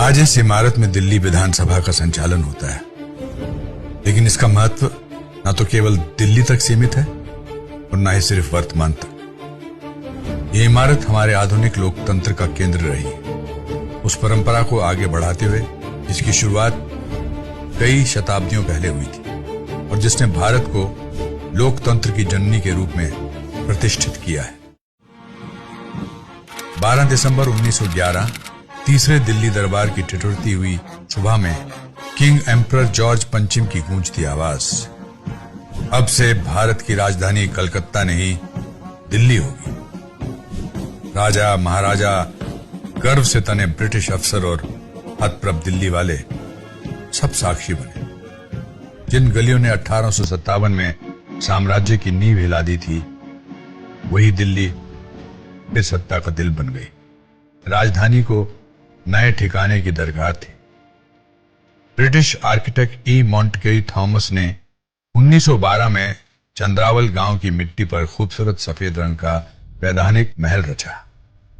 आज इस इमारत में दिल्ली विधानसभा का संचालन होता है, लेकिन इसका महत्व न तो केवल दिल्ली तक सीमित है और न ही सिर्फ वर्तमान तक। ये इमारत हमारे आधुनिक लोकतंत्र का केंद्र रही है, उस परंपरा को आगे बढ़ाते हुए जिसकी शुरुआत कई शताब्दियों पहले हुई थी और जिसने भारत को लोकतंत्र की जननी के रूप में प्रतिष्ठित किया है। 12 दिसंबर 1911 तीसरे दिल्ली दरबार की ठिठुरती हुई सुबह में किंग एम्परर जॉर्ज पंचम की गूंजती आवाज, अब से भारत की राजधानी कलकत्ता नहीं दिल्ली होगी। राजा महाराजा, गर्व से तने ब्रिटिश अफसर और हतप्रभ दिल्ली वाले सब साक्षी बने। जिन गलियों ने 1857 में साम्राज्य की नींव हिला दी थी, वही दिल्ली फिर सत्ता का दिल बन गई। राजधानी को नए ठिकाने की दरकार थी। ब्रिटिश आर्किटेक्ट ई मॉन्टगेरी थॉमस ने 1912 में चंद्रावल गांव की मिट्टी पर खूबसूरत सफेद रंग का वैधानिक महल रचा।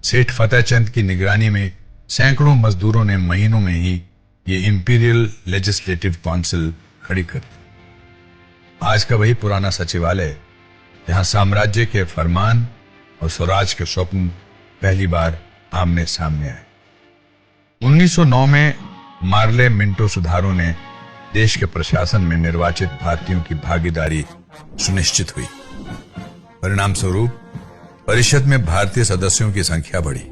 सेठ फतेहचंद की निगरानी में सैकड़ों मजदूरों ने महीनों में ही ये इंपीरियल लेजिस्लेटिव काउंसिल खड़ी कर दी। आज का वही पुराना सचिवालय जहां साम्राज्य के फरमान और स्वराज के स्वप्न पहली बार आमने सामने आए। 1909 में मार्ले मिंटो सुधारों ने देश के प्रशासन में निर्वाचित भारतीयों की भागीदारी सुनिश्चित हुई। परिणाम स्वरूप परिषद में भारतीय सदस्यों की संख्या बढ़ी।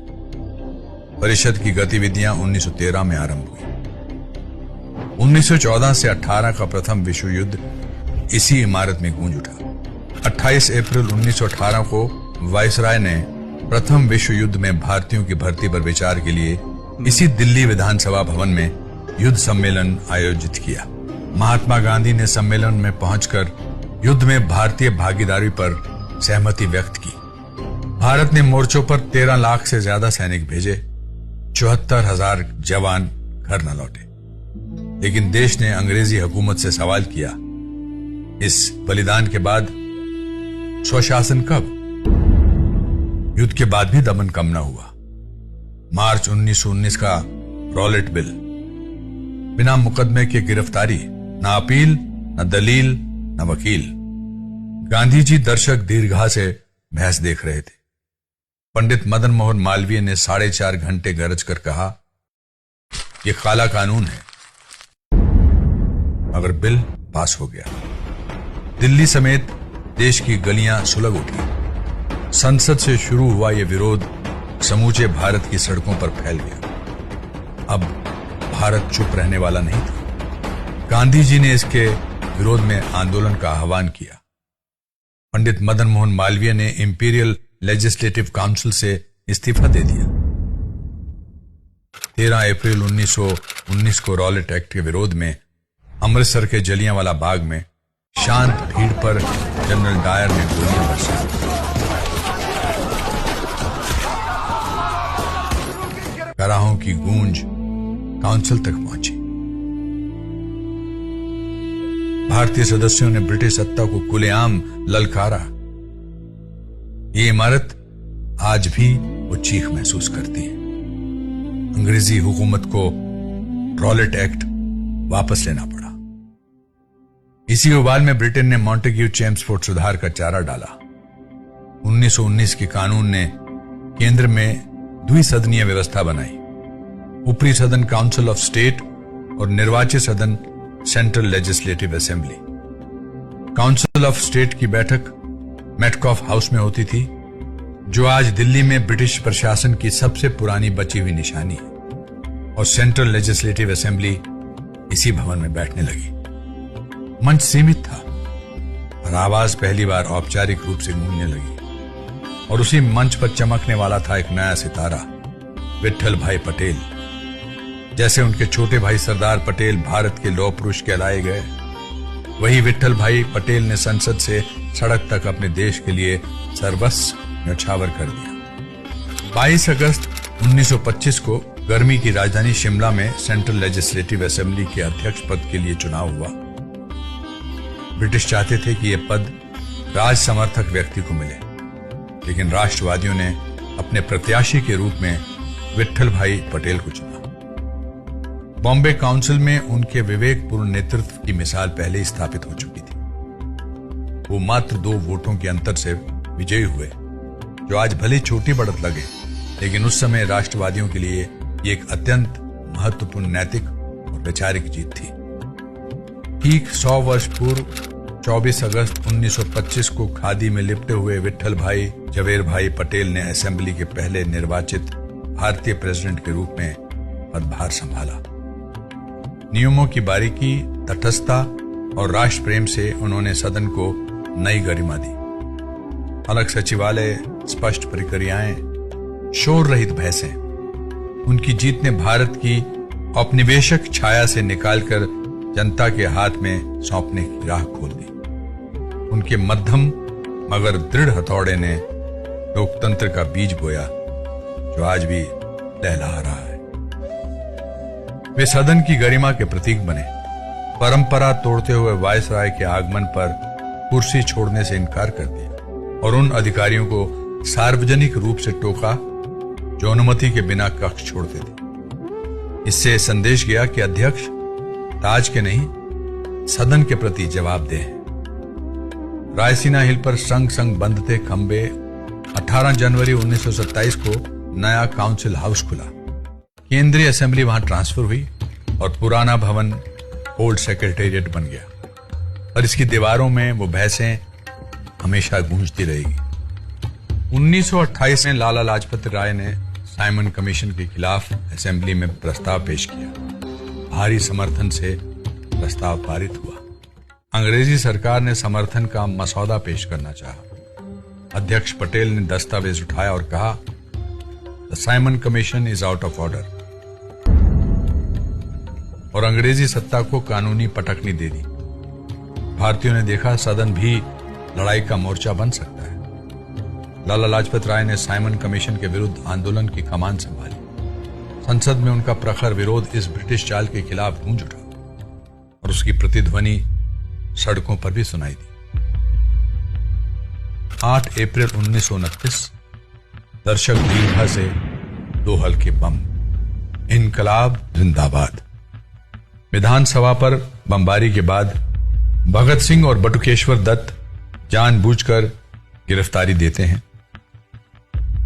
परिषद की गतिविधियां 1913 में आरंभ हुई। 1914 से 18 का प्रथम विश्व युद्ध इसी इमारत में गूंज उठा। 28 अप्रैल 1918 को वायसराय ने प्रथम विश्व युद्ध में भारतीयों की भर्ती पर विचार के लिए इसी दिल्ली विधानसभा भवन में युद्ध सम्मेलन आयोजित किया। महात्मा गांधी ने सम्मेलन में पहुंचकर युद्ध में भारतीय भागीदारी पर सहमति व्यक्त की। भारत ने मोर्चों पर 13 लाख से ज्यादा सैनिक भेजे, 74,000 जवान घर न लौटे। लेकिन देश ने अंग्रेजी हुकूमत से सवाल किया, इस बलिदान के बाद स्वशासन कब? युद्ध के बाद भी दमन कम न हुआ। मार्च 1919 का रॉलेट बिल, बिना मुकदमे के गिरफ्तारी, न अपील, न दलील, न वकील। गांधी जी दर्शक दीर्घा से बहस देख रहे थे। पंडित मदन मोहन मालवीय ने 4.5 घंटे गरज कर कहा, यह काला कानून है। मगर बिल पास हो गया। दिल्ली समेत देश की गलियां सुलग उठी। संसद से शुरू हुआ यह विरोध समूचे भारत की सड़कों पर फैल गया। अब भारत चुप रहने वाला नहीं था। गांधी जी ने इसके विरोध में आंदोलन का आह्वान किया। पंडित मदन मोहन मालवीय ने इंपीरियल लेजिस्लेटिव काउंसिल से इस्तीफा दे दिया। 13 अप्रैल 1919 को रॉलेट एक्ट के विरोध में अमृतसर के जलियांवाला बाग में शांत भीड़ पर जनरल डायर ने गोलियां बरसाई। कराहों की गूंज काउंसिल तक पहुंची। भारतीय सदस्यों ने ब्रिटिश सत्ता को खुलेआम ललकारा। ये इमारत आज भी वो चीख महसूस करती है। अंग्रेजी हुकूमत को रॉलेट एक्ट वापस लेना पड़ा। इसी उबाल में ब्रिटेन ने मॉन्टेग्यू चेम्सफोर्ड सुधार का चारा डाला। 1919 के कानून ने केंद्र में द्विसदनीय व्यवस्था बनाई। ऊपरी सदन काउंसिल ऑफ स्टेट और निर्वाचित सदन central legislative assembly. Council of state की बैठक मेटकॉफ हाउस में होती थी, जो आज दिल्ली में ब्रिटिश प्रशासन की सबसे पुरानी बची हुई निशानी है, और सेंट्रल लेजिस्लेटिव असेंबली इसी भवन में बैठने लगी। मंच सीमित था और आवाज पहली बार औपचारिक रूप से गूंजने लगी, और उसी मंच पर चमकने वाला था एक नया सितारा, विट्ठल भाई पटेल। जैसे उनके छोटे भाई सरदार पटेल भारत के लौह पुरुष कहलाए गए, वही विट्ठल भाई पटेल ने संसद से सड़क तक अपने देश के लिए सर्वस्व न्यौछावर कर दिया। 22 अगस्त 1925 को गर्मी की राजधानी शिमला में सेंट्रल लेजिस्लेटिव असेंबली के अध्यक्ष पद के लिए चुनाव हुआ। ब्रिटिश चाहते थे कि यह पद राज समर्थक व्यक्ति को मिले, लेकिन राष्ट्रवादियों ने अपने प्रत्याशी के रूप में विट्ठल भाई पटेल को चुना। बॉम्बे काउंसिल में उनके विवेकपूर्ण नेतृत्व की मिसाल पहले ही स्थापित हो चुकी थी। वो मात्र 2 वोटों के अंतर से विजयी हुए, जो आज भले छोटी बढ़त लगे, लेकिन उस समय राष्ट्रवादियों के लिए ये एक अत्यंत महत्वपूर्ण नैतिक और वैचारिक जीत थी। ठीक 100 वर्ष पूर्व 24 अगस्त 1925 को खादी में लिपटे हुए विट्ठल भाई जवेर भाई पटेल ने असेंबली के पहले निर्वाचित भारतीय प्रेसिडेंट के रूप में पदभार संभाला। नियमों की बारीकी, तटस्थता और राष्ट्र प्रेम से उन्होंने सदन को नई गरिमा दी। अलग सचिवालय, स्पष्ट प्रक्रियाएं, शोर रहित बहसें, उनकी जीत ने भारत की औपनिवेशिक छाया से निकालकर जनता के हाथ में सौंपने की राह खोल दी। उनके मध्यम मगर दृढ़ हथौड़े ने लोकतंत्र का बीज बोया, जो आज भी लहलहा रहा है। वे सदन की गरिमा के प्रतीक बने। परंपरा तोड़ते हुए वायसराय के आगमन पर कुर्सी छोड़ने से इनकार कर दिया और उन अधिकारियों को सार्वजनिक रूप से टोका जो अनुमति के बिना कक्ष छोड़ते थे। इससे संदेश गया कि अध्यक्ष ताज के नहीं, सदन के प्रति जवाबदेह हैं। रायसीना हिल पर संग संग बंद थे खंबे। 18 जनवरी 1927 को नया काउंसिल हाउस खुला। केंद्रीय असेंबली वहां ट्रांसफर हुई और पुराना भवन ओल्ड सेक्रेटेरिएट बन गया, और इसकी दीवारों में वो बहसें हमेशा गूंजती रहेगी। 1928 में लाला लाजपत राय ने साइमन कमीशन के खिलाफ असेंबली में प्रस्ताव पेश किया। भारी समर्थन से प्रस्ताव पारित हुआ। अंग्रेजी सरकार ने समर्थन का मसौदा पेश करना चाहा। अध्यक्ष पटेल ने दस्तावेज उठाया और कहा, the Simon commission is out of order, और अंग्रेजी सत्ता को कानूनी पटकनी दे दी। भारतीयों ने देखा सदन भी लड़ाई का मोर्चा बन सकता है। लाला लाजपत राय ने साइमन कमीशन के विरुद्ध आंदोलन की कमान संभाली। संसद में उनका प्रखर विरोध इस ब्रिटिश चाल के खिलाफ गूंज उठा और उसकी प्रतिध्वनि सड़कों पर भी सुनाई दी। 8 अप्रैल 1929 दर्शक दीर्घा से 2 हल्के बम। इनकलाब जिंदाबाद। विधानसभा पर बमबारी के बाद भगत सिंह और बटुकेश्वर दत्त जानबूझकर गिरफ्तारी देते हैं।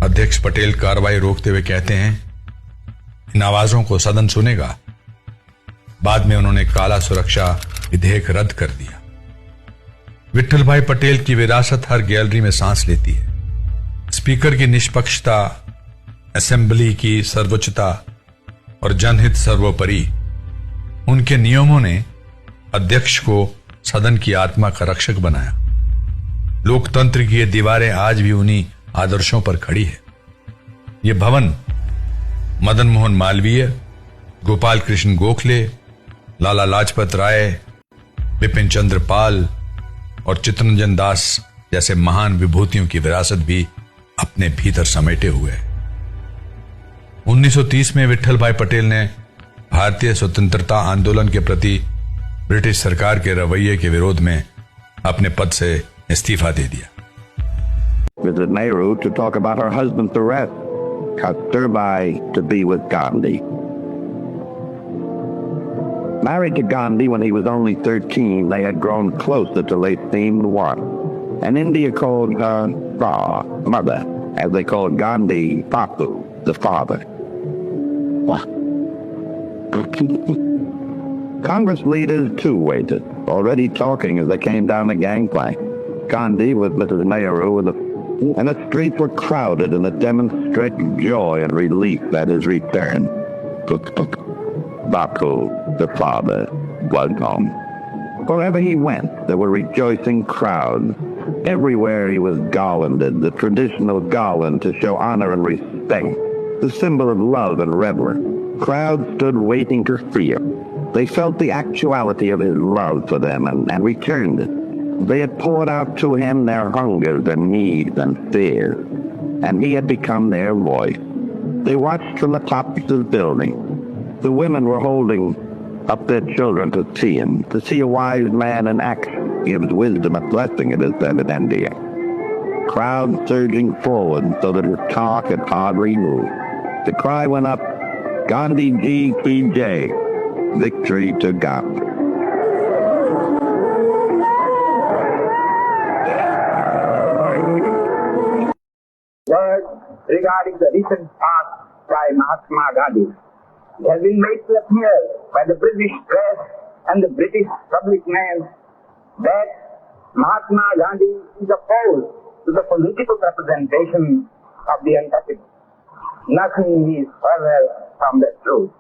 अध्यक्ष पटेल कार्रवाई रोकते हुए कहते हैं, इन आवाजों को सदन सुनेगा। बाद में उन्होंने काला सुरक्षा विधेयक रद्द कर दिया। विट्ठल भाई पटेल की विरासत हर गैलरी में सांस लेती है। स्पीकर की निष्पक्षता, असेंबली की सर्वोच्चता और जनहित सर्वोपरि। उनके नियमों ने अध्यक्ष को सदन की आत्मा का रक्षक बनाया। लोकतंत्र की ये दीवारें आज भी उन्हीं आदर्शों पर खड़ी है। ये भवन मदन मोहन मालवीय, गोपाल कृष्ण गोखले, लाला लाजपत राय, बिपिन चंद्र पाल और चित्तरंजन दास जैसे महान विभूतियों की विरासत भी अपने भीतर समेटे हुए है। 1930 में विट्ठल भाई पटेल ने भारतीय स्वतंत्रता आंदोलन के प्रति ब्रिटिश सरकार के रवैये के विरोध में अपने पद से इस्तीफा दे दिया। Visit Nehru to talk about her husband's arrest, cut thereby to be with Gandhi. Married to Gandhi when he was only 13, they had grown close at the late seemed one. And India called her Ra, mother, as they called Gandhi Papu, the father. What? Congress leaders too waited, already talking as they came down the gangplank. Gandhi with Mrs. Nehru and the streets were crowded in a demonstrated joy and relief at his return. Bapu, the father, was home. Wherever he went, there were rejoicing crowds. Everywhere he was garlanded, the traditional garland to show honor and respect, the symbol of love and reverence. Crowds stood waiting to see him. They felt the actuality of his love for them and returned it. They had poured out to him their hungers and needs and fears, and he had become their voice. They watched from the tops of the building. The women were holding up their children to see him. To see a wise man in action gives wisdom a blessing, it is said in India. Crowds surging forward so that his talk had hardly moved. The cry went up, Gandhi Ji Ki Jai. victory to Gandhi. Word regarding the recent act by Mahatma Gandhi. It has been made to appear by the British press and the British public man that Mahatma Gandhi is opposed to the political representation of the untouchable. Nothing is further from the truth.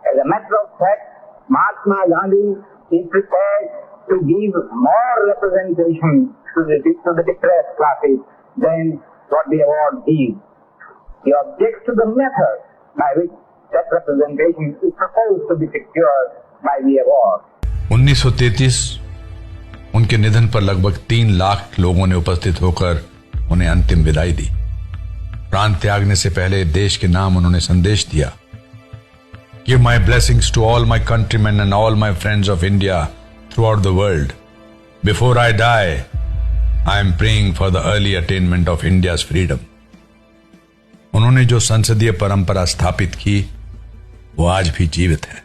As a matter of fact, Mahatma Gandhi is prepared to give more representation to the depressed classes than what the award gives. He objects to the method by which that representation is proposed to be secured by the award. 1933 उनके निधन पर लगभग 3 लाख लोगों ने उपस्थित होकर उन्हें अंतिम विदाई दी। प्राण त्यागने से पहले देश के नाम उन्होंने संदेश दिया, Give my blessings to all my countrymen and all my friends of India throughout the world. Before I die, I am praying for the early attainment of India's freedom. उन्होंने जो संसदीय परंपरा स्थापित की वो आज भी जीवित है।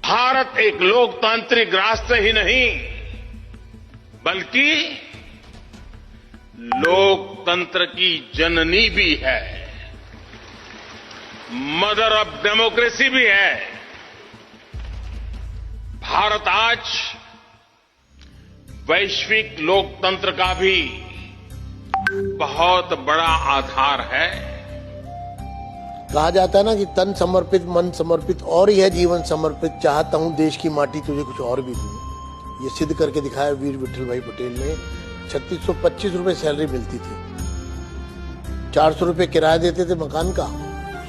भारत एक लोकतांत्रिक राष्ट्र ही नहीं बल्कि लोकतंत्र की जननी भी है, मदर ऑफ डेमोक्रेसी भी है। भारत आज वैश्विक लोकतंत्र का भी बहुत बड़ा आधार है। कहा जाता है ना कि तन समर्पित मन समर्पित और ही है जीवन समर्पित, चाहता हूं देश की माटी तुझे कुछ और भी दूं। ये सिद्ध करके दिखाया वीर विठल भाई पटेल ने। 3625 रुपए सैलरी मिलती थी, 400 रुपए किराया देते थे मकान का,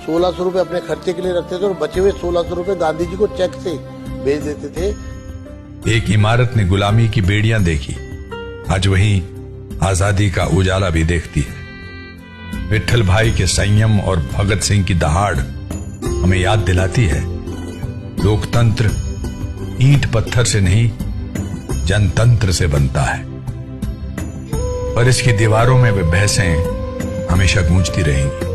1600 रुपए अपने खर्चे के लिए रखते थे और बचे हुए 1600 रुपए गांधी जी को चेक से भेज देते थे। एक इमारत ने गुलामी की बेड़ियां देखी, आज वही आजादी का उजाला भी देखती है। विठल भाई के संयम और भगत सिंह की दहाड़ हमें याद दिलाती है, लोकतंत्र ईंट पत्थर से नहीं जनतंत्र से बनता है। पर इसकी दीवारों में वे बहसें हमेशा गूंजती रहेंगी।